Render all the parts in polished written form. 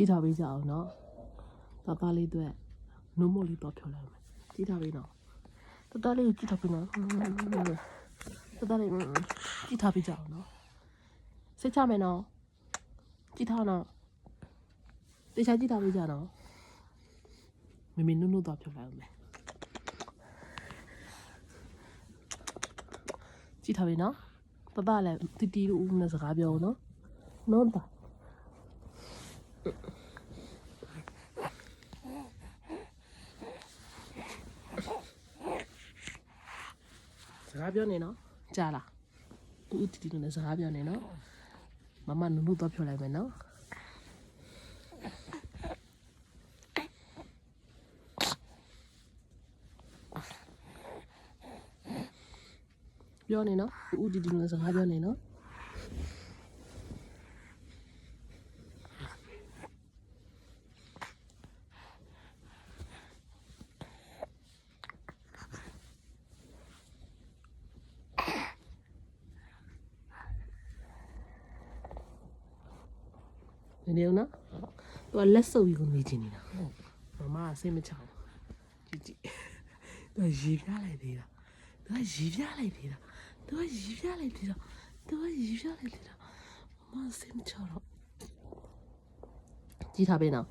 ကြည့်ထားပေးကြအောင်နော်သားသားလေးတွေနိုးမို့လေးတော့ဖြောလိုက်မယ်ကြည့်ထားပေးနော်သားသားလေးကိုကြည့်ထားပေးနော်သားသားလေးကြည့်ထားပေးကြအောင်နော်စိတ်ချမယ်နော်ကြည့်ထားနော်တေချာကြည့်ထားပေးကြနော်မမေနုနုတော့ဖြောလိုက်မယ်ကြည့်ထားပေးနော်သားသားလည်းတီတီတို့ဦးနဲ့စကားပြောနော်နော်တာစကားပြောနေနော်ကြားလားဦးတီတီတို့နဲ့စကားပြောနေနော်မမနုနုတော့ဖြောလိုက်မယ်နော်ပြောနေနော်ဦးတီတီနဲ့စကားပြောနေနော်နေဦးနော်သူကလက်စုပ်ယူနေချင်နေတာမမကစိတ်မချဘူးကြည့်ကြည့်သူကရေပြလိုက်သေးတာသူကရေပြလိုက်သေးတာသူကရေပြလိုက်သေးတာသူကရေပြလိုက်သေးတာမမစိတ်မချတော့ကြည့်ထားပေးနော်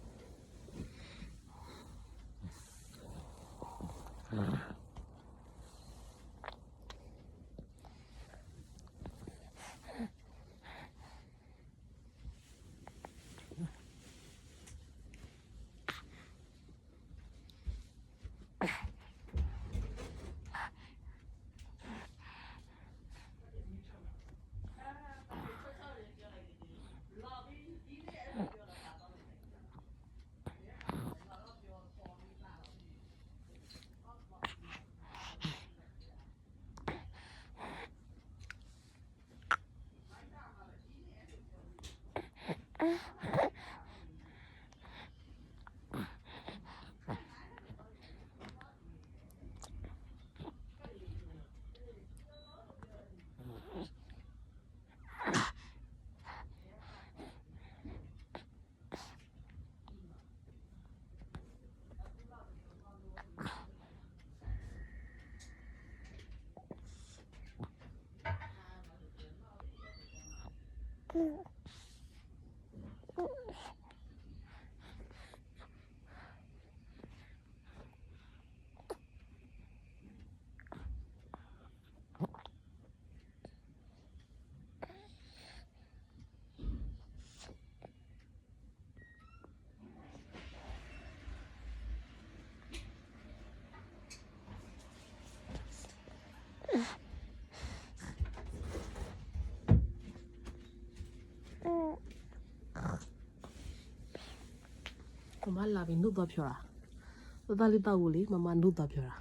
မမလာပြီးနှုတ်တော့ဖြောတာသားသားလေးတောက်ကိုလေမမနှုတ်တော့ဖြောတာ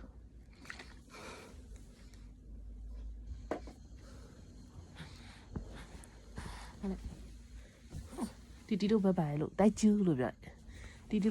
တီတီတို့ဘက်ပါလေလို့တိုက်ကျူးလို့ပြောတီတီ